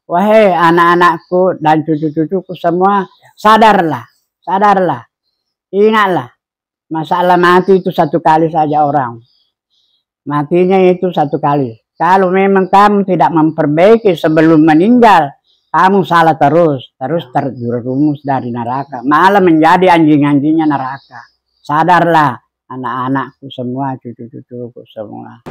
Wahai anak-anakku dan cucu-cucuku semua, sadarlah, sadarlah, ingatlah, masalah mati itu satu kali saja orang. Matinya itu satu kali. Kalau memang kamu tidak memperbaiki sebelum meninggal, kamu salah terus terjerumus dari neraka, malah menjadi anjing-anjingnya neraka. Sadarlah anak-anakku semua, cucu-cucuku semua.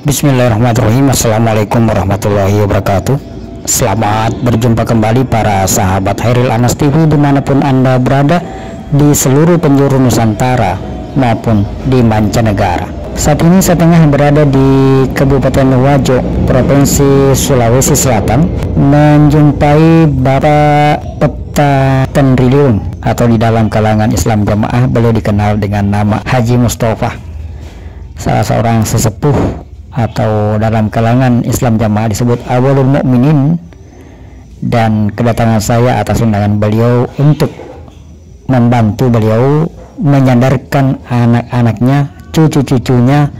Bismillahirrahmanirrahim. Assalamualaikum warahmatullahi wabarakatuh. Selamat berjumpa kembali para sahabat Hairil Anas TV dimanapun Anda berada di seluruh penjuru Nusantara maupun di mancanegara. Saat ini saya tengah berada di Kabupaten Wajo, Provinsi Sulawesi Selatan, menjumpai Bapak Peta Tendriliung atau di dalam kalangan Islam Jamaah beliau dikenal dengan nama Haji Mustafa, salah seorang sesepuh atau dalam kalangan Islam Jamaah disebut Awalul Mukminin, dan kedatangan saya atas undangan beliau untuk membantu beliau menyadarkan anak-anaknya, cucu-cucunya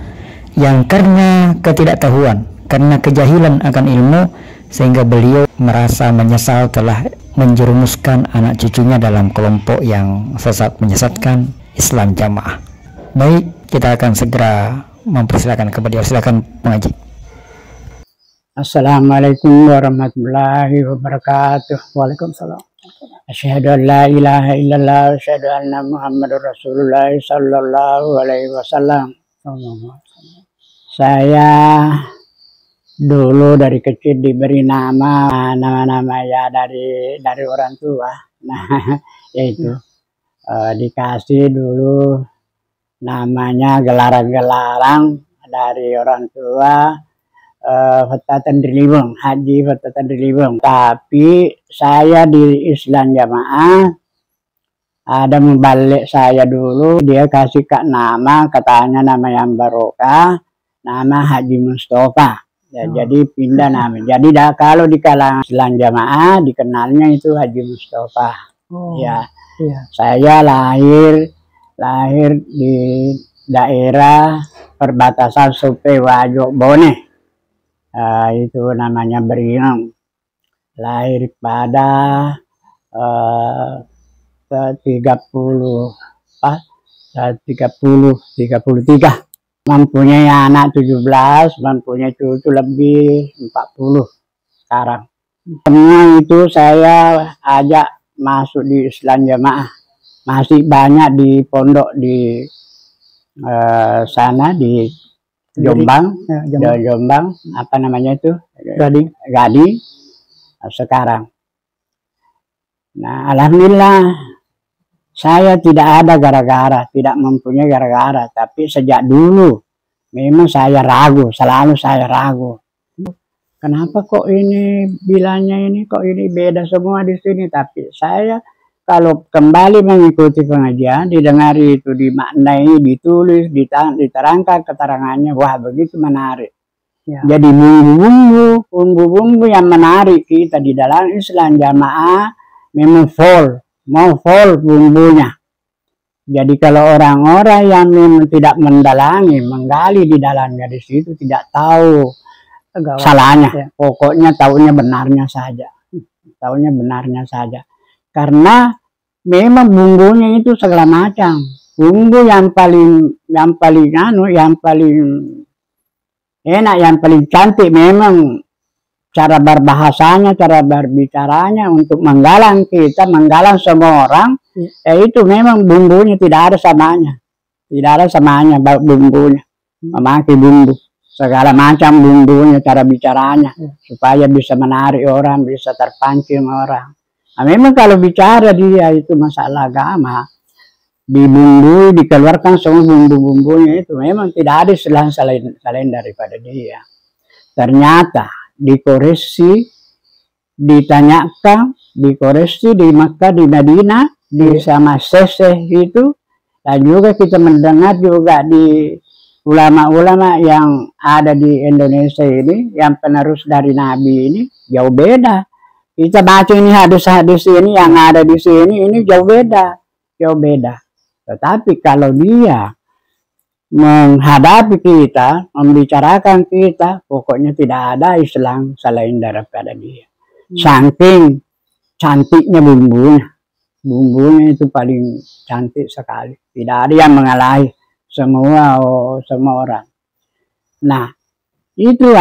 yang karena ketidaktahuan, karena kejahilan akan ilmu, sehingga beliau merasa menyesal telah menjerumuskan anak cucunya dalam kelompok yang sesat, menyesatkan Islam Jamaah. Baik, kita akan segera mempersilakan kepada dia. Silakan pengaji. Assalamualaikum warahmatullahi wabarakatuh. Waalaikumsalam. Asyhadu an la ilaha illallah wa asyhadu anna Muhammadur Rasulullah sallallahu alaihi wasallam. Saya dulu dari kecil diberi nama ya dari orang tua. Nah, yaitu dikasih dulu namanya gelaran-gelaran dari orang tua, Peta Tendriliung, Haji Peta Tendriliung. Tapi saya di Islam Jamaah ada membalik saya dulu, dia kasih nama, katanya nama yang barokah, nama Haji Mustafa. Ya, jadi pindah nama. Jadi kalau di kalangan Islam Jamaah dikenalnya itu Haji Mustafa. Ya, saya lahir di daerah perbatasan Supe Wajo Bone, itu namanya Berinang. Lahir pada 33, mempunyai anak 17, mempunyai cucu lebih 40 sekarang. Semua itu saya ajak masuk di Islam Jamaah. Masih banyak di pondok di sana di Jombang, Jombang apa namanya itu, Gading sekarang. Nah, alhamdulillah saya tidak ada gara-gara, tidak mempunyai gara-gara, tapi sejak dulu memang saya ragu, selalu saya ragu. Kenapa kok ini bilangnya ini, kok ini beda semua di sini? Tapi saya kalau kembali mengikuti pengajian, didengari itu, dimaknai, ditulis, diterangkan keterangannya, wah begitu menarik. Ya. Jadi bumbu-bumbu yang menarik kita di dalam Islam Jamaah memang mau full bumbunya. Jadi kalau orang-orang yang memang tidak mendalami, menggali di dalamnya, di situ tidak tahu salahnya, ya. Pokoknya tahunya benarnya saja. Karena memang bumbunya itu segala macam. Bumbu yang paling enak, yang paling cantik memang cara berbahasanya, cara berbicaranya untuk menggalang kita, menggalang semua orang. Itu memang bumbunya tidak ada samanya. Tidak ada samanya bumbunya. Memakai bumbu. Segala macam bumbunya, cara bicaranya. Supaya bisa menarik orang, bisa terpancing orang. Nah, memang kalau bicara dia itu masalah agama, dibumbu, dikeluarkan semua bumbu-bumbunya itu memang tidak ada selain daripada dia. Ternyata dikoreksi, ditanyakan, dikoreksi di Makkah, di Madinah, di sama Seseh itu, dan juga kita mendengar juga di ulama-ulama yang ada di Indonesia ini, yang penerus dari Nabi ini, jauh beda. Kita baca ini hadis-hadis ini yang ada di sini ini jauh beda, jauh beda. Tetapi kalau dia menghadapi kita, membicarakan kita, pokoknya tidak ada Islam selain daripada dia. Saking cantiknya bumbunya itu paling cantik sekali. Tidak ada yang mengalahi semua orang. Nah, itu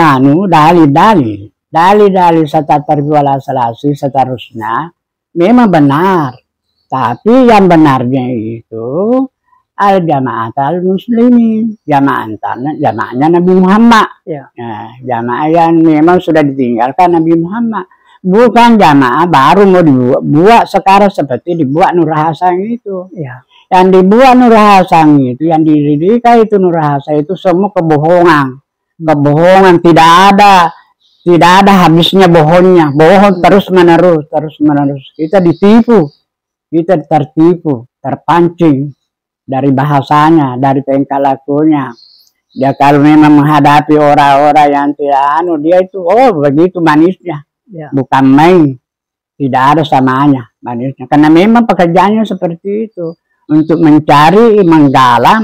dalil satatarbiwala salasi seterusnya memang benar. Tapi yang benarnya itu al-jama'at al-muslimin, jamaahnya Nabi Muhammad. Ya. Nah, jamaah yang memang sudah ditinggalkan Nabi Muhammad. Bukan jamaah baru mau dibuat sekarang seperti dibuat Nur Hasan itu. Ya. Yang dibuat Nur Hasan itu, yang didirikan itu Nur Hasan itu semua kebohongan. Kebohongan, tidak ada habisnya bohongnya. Bohong terus menerus. Kita ditipu. Kita tertipu, terpancing dari bahasanya, dari tingkah lakunya. Dia kalau memang menghadapi orang-orang yang tidak dia itu begitu manisnya. Ya. Bukan main. Tidak ada samanya manisnya. Karena memang pekerjaannya seperti itu. Untuk mencari, menggalang,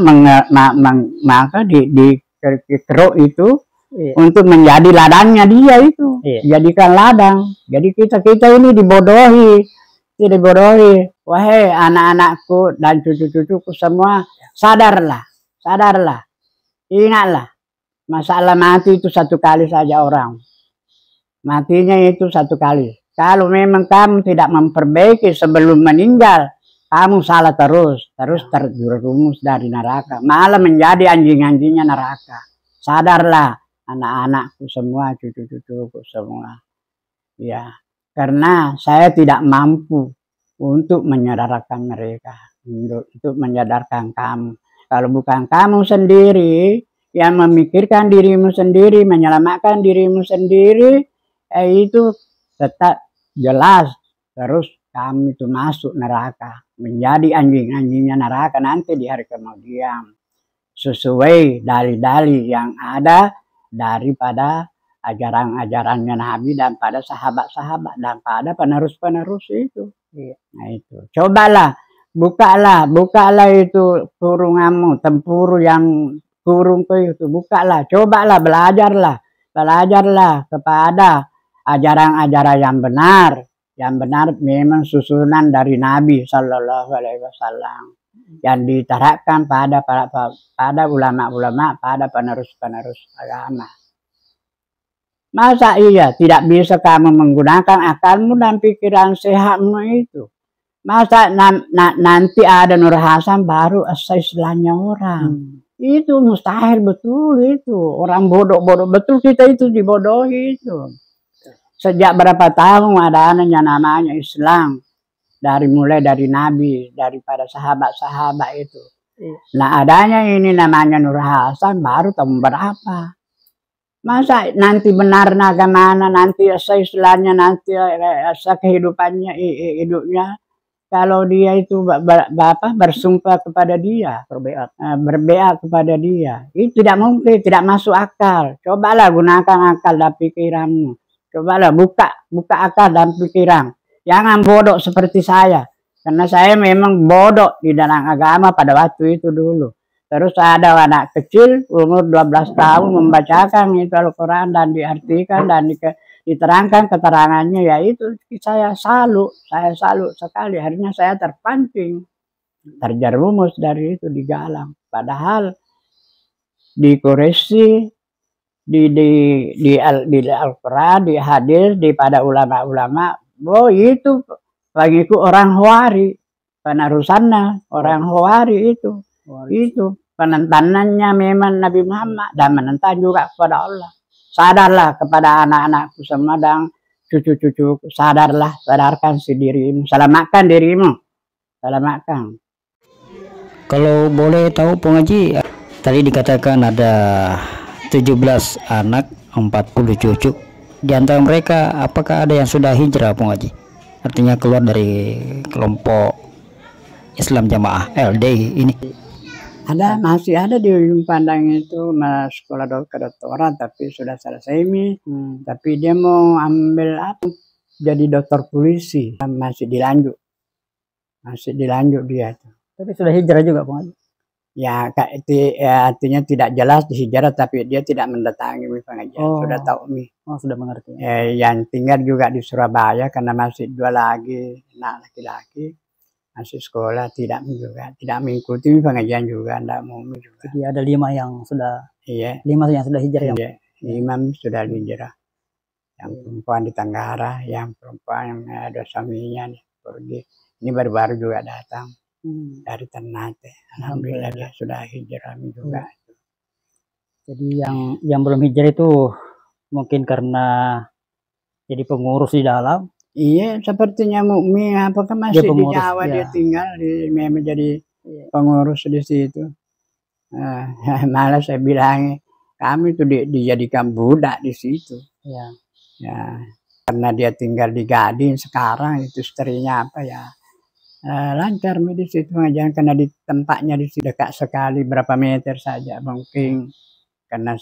maka di keruk itu. Iya. Untuk menjadi ladangnya dia itu. Iya. Jadikan ladang. Jadi kita ini dibodohi. Wahai anak-anakku dan cucu-cucuku semua, sadarlah. Ingatlah, masalah mati itu satu kali saja orang. Matinya itu satu kali. Kalau memang kamu tidak memperbaiki sebelum meninggal, kamu salah terus terjerumus dari neraka. Malah menjadi anjing-anjingnya neraka. Sadarlah, anak-anakku semua, cucu-cucuku semua. Ya. Karena saya tidak mampu untuk menyadarkan mereka, untuk menyadarkan kamu. Kalau bukan kamu sendiri yang memikirkan dirimu sendiri, menyelamatkan dirimu sendiri, itu tetap jelas terus kamu itu masuk neraka, menjadi anjing-anjingnya neraka nanti di hari kemudian. Sesuai dalil-dalil yang ada daripada ajaran-ajarannya Nabi dan pada sahabat-sahabat dan pada penerus-penerus itu. Nah itu. Cobalah, bukalah itu kurunganmu, tempuru yang kurungku itu, bukalah, cobalah, belajarlah kepada ajaran-ajaran yang benar. Yang benar memang susunan dari Nabi Sallallahu Alaihi Wasallam yang diterapkan pada ulama-ulama, pada penerus-penerus agama. Masa iya tidak bisa kamu menggunakan akalmu dan pikiran sehatmu itu? Masa nanti ada Nur Hasan baru istilahnya orang? Itu mustahil betul itu. Orang bodoh betul kita itu dibodohi itu. Sejak berapa tahun ada yang namanya Islam. Mulai dari Nabi, daripada sahabat-sahabat itu. Nah adanya ini namanya Nur Hasan baru tahun berapa? Masa nanti benar kemana, nanti istilahnya, nanti kehidupannya, hidupnya, kalau dia itu bersumpah kepada dia, berbeat kepada dia, itu tidak mungkin, tidak masuk akal. Cobalah gunakan akal dan pikiranmu. Cobalah buka akal dan pikiran. Jangan bodoh seperti saya. Karena saya memang bodoh di dalam agama pada waktu itu dulu. Terus ada anak kecil umur 12 tahun membacakan itu Al-Quran dan diartikan dan diterangkan keterangannya, yaitu saya salut sekali. Akhirnya saya terpancing, terjerumus dari itu, digalang. Padahal dikoreksi di Al-Quran, di hadis, pada ulama-ulama, itu bagiku orang Hawari, penerusannya orang Hawari itu. Itu penentanannya memang Nabi Muhammad dan menentang juga kepada Allah. Sadarlah kepada anak-anakku semua dan cucu-cucuku, sadarkan si dirimu, selamatkan dirimu, selamatkan. Kalau boleh tahu Pung Haji, tadi dikatakan ada 17 anak, 40 cucu. Di antara mereka apakah ada yang sudah hijrah Pung Haji? Artinya keluar dari kelompok Islam Jamaah LDI ini. Masih ada di ujung pandang itu sekolah kedokteran tapi sudah selesai tapi dia mau ambil apa? jadi dokter polisi, masih dilanjut dia tuh. Tapi sudah hijrah juga Bung Haji. Ya, ya, artinya tidak jelas di hijrah, tapi dia tidak mendatangi pengajian. Sudah tahu sudah mengerti. Yang tinggal juga di Surabaya karena masih 2 lagi anak laki-laki masih sekolah, tidak mengikuti pengajian juga, tidak mau juga. Jadi ada 5 yang sudah 5 yang sudah hijrah. Iya, 5 sudah hijrah. Yang perempuan di Tenggara, yang perempuan yang ada suaminya nih pergi. Ini baru-baru juga datang dari Ternate. Alhamdulillah dia sudah hijrah juga. Jadi yang belum hijrah itu mungkin karena jadi pengurus di dalam. Iya, sepertinya Mukmi apakah masih di Jawa dia tinggal memang jadi pengurus di situ. Malah saya bilang kami tuh dijadikan budak di situ. Ya, karena dia tinggal di Gading sekarang, itu istrinya apa ya, lancar di situ pengajian karena di tempatnya di situ dekat sekali, berapa meter saja mungkin, karena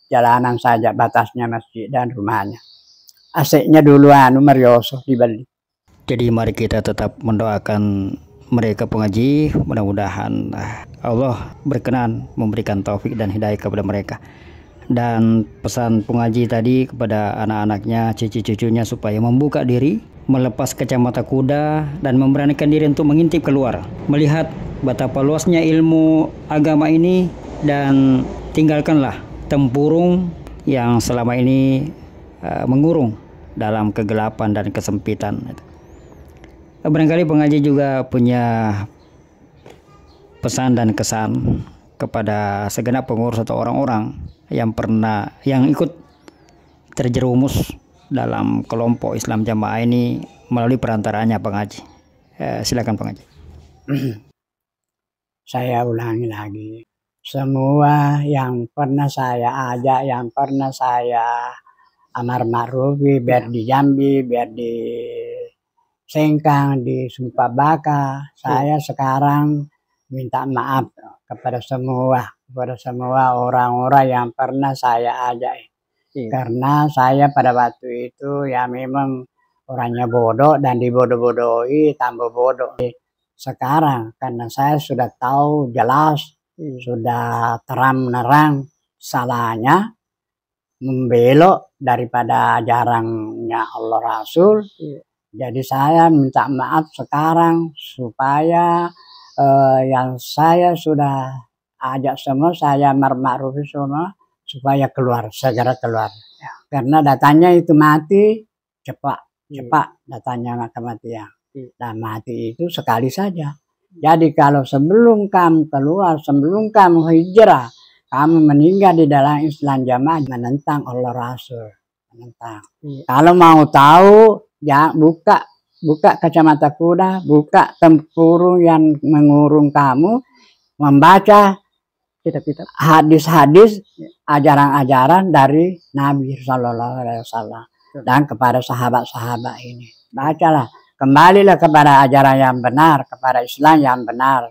jalanan saja batasnya masjid dan rumahnya. AC-nya dulu Marioso dibeli. Jadi mari kita tetap mendoakan mereka pengaji, mudah-mudahan Allah berkenan memberikan taufik dan hidayah kepada mereka. Dan pesan pengaji tadi kepada anak-anaknya, cucu-cucunya supaya membuka diri, melepas kacamata kuda dan memberanikan diri untuk mengintip keluar, melihat betapa luasnya ilmu agama ini, dan tinggalkanlah tempurung yang selama ini mengurung dalam kegelapan dan kesempitan. Barangkali pengaji juga punya pesan dan kesan kepada segenap pengurus atau orang-orang yang ikut terjerumus dalam kelompok Islam Jamaah ini melalui perantaranya pengaji. Silakan pengaji. Saya ulangi lagi, semua yang pernah saya ajak, yang pernah saya amar ma'rufi, biar di Jambi, biar di Sengkang, di Sumpah Baka, saya sekarang minta maaf kepada semua orang-orang yang pernah saya ajak. Karena saya pada waktu itu ya memang orangnya bodoh dan dibodoh-bodohi, tambah bodoh. Sekarang karena saya sudah tahu jelas, sudah terang-nerang salahnya, membelok daripada ajarannya Allah Rasul. Jadi saya minta maaf sekarang supaya yang saya sudah ajak semua, saya ma'rufi semua supaya segera keluar. Karena datanya itu mati cepat datanya kematian. Dan mati itu sekali saja. Jadi kalau sebelum kamu keluar, sebelum kamu hijrah, kamu meninggal di dalam Islam Jamaah, menentang Allah Rasul, menentang. Kalau mau tahu, ya buka kacamata kuda, buka tempurung yang mengurung kamu, membaca kitab-kitab, hadis-hadis, ajaran-ajaran dari Nabi Sallallahu Alaihi Wasallam dan kepada sahabat-sahabat ini. Bacalah, kembalilah kepada ajaran yang benar, kepada Islam yang benar.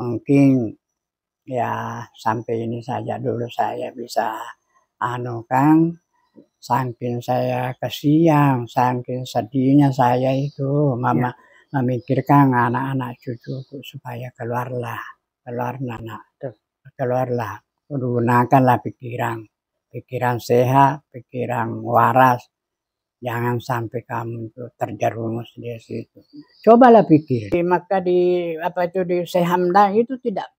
Mungkin ya sampai ini saja dulu saya bisa kan, saking saya kesian, saking sedihnya saya itu memikirkan anak-anak cucuku supaya keluarlah, gunakanlah pikiran sehat, pikiran waras. Jangan sampai kamu itu terjerumus di situ. Cobalah pikir. Maka di Syekh Hamdan itu tidak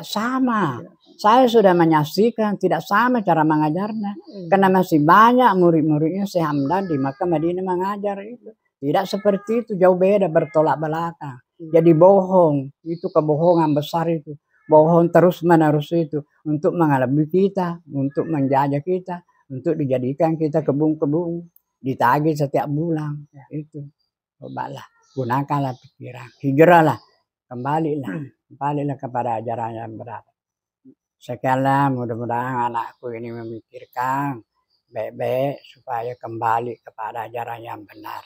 sama. Saya sudah menyaksikan tidak sama cara mengajarnya. Karena masih banyak murid-muridnya Syekh Hamdan di Makkah Madinah mengajar itu. Tidak seperti itu, jauh beda, bertolak belakang. Jadi bohong, itu kebohongan besar itu. Bohong terus-menerus itu untuk mengelabui kita, untuk menjajah kita, untuk dijadikan kita kebun-kebun, ditagih setiap bulan. Itu. Cobalah, gunakanlah pikiran, hijrahlah, kembalilah kepada ajaran yang benar. Sekianlah, mudah-mudahan anakku ini memikirkan baik-baik supaya kembali kepada ajaran yang benar.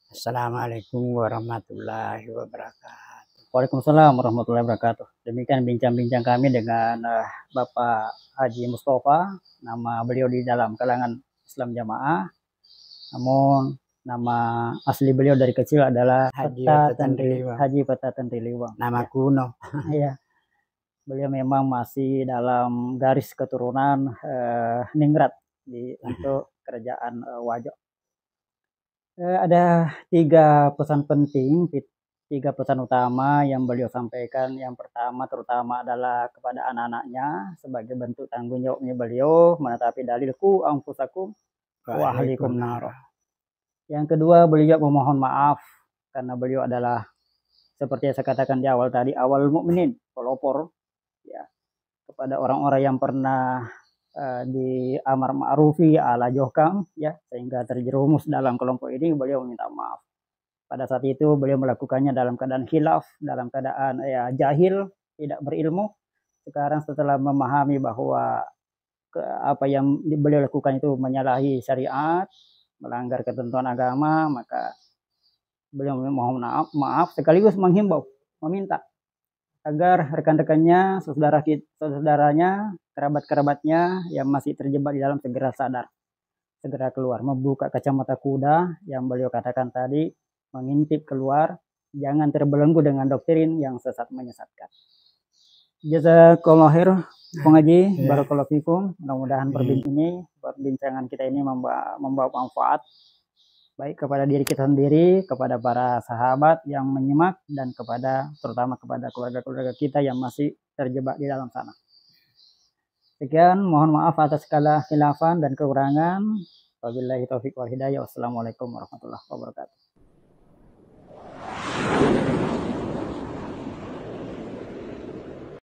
Assalamualaikum warahmatullahi wabarakatuh. Waalaikumsalam warahmatullahi wabarakatuh. Demikian bincang-bincang kami dengan Bapak Haji Mustafa, nama beliau di dalam kalangan Islam Jamaah. Namun Nama asli beliau dari kecil adalah Haji Peta Tentriliwang. Nama kuno. Iya. Beliau memang masih dalam garis keturunan Ningrat untuk kerajaan Wajo. Ada 3 pesan penting, 3 pesan utama yang beliau sampaikan. Yang pertama terutama adalah kepada anak-anaknya sebagai bentuk tanggung jawabnya beliau menetapi dalilku anfusakum wa ahlikum nar. Yang kedua, beliau memohon maaf karena beliau adalah seperti yang saya katakan di awal tadi, awal mukminin, pelopor ya kepada orang-orang yang pernah di amar ma'rufi ala johkam ya, sehingga terjerumus dalam kelompok ini. Beliau meminta maaf. Pada saat itu beliau melakukannya dalam keadaan khilaf, dalam keadaan ya jahil, tidak berilmu. Sekarang setelah memahami bahwa apa yang beliau lakukan itu menyalahi syariat, melanggar ketentuan agama, maka beliau memohon maaf sekaligus menghimbau, meminta agar rekan-rekannya, saudaranya, kerabat-kerabatnya yang masih terjebak di dalam segera sadar, segera keluar, membuka kacamata kuda yang beliau katakan tadi, mengintip keluar, jangan terbelenggu dengan doktrin yang sesat menyesatkan. Jazakallahu khair, pengaji, barakallahu fikum. Mudah-mudahan perbincangan kita ini membawa manfaat baik kepada diri kita sendiri, kepada para sahabat yang menyimak, dan terutama kepada keluarga-keluarga kita yang masih terjebak di dalam sana. Sekian, mohon maaf atas segala khilafan dan kekurangan. Wabillahi taufiq wal hidayah. Wassalamualaikum warahmatullahi wabarakatuh.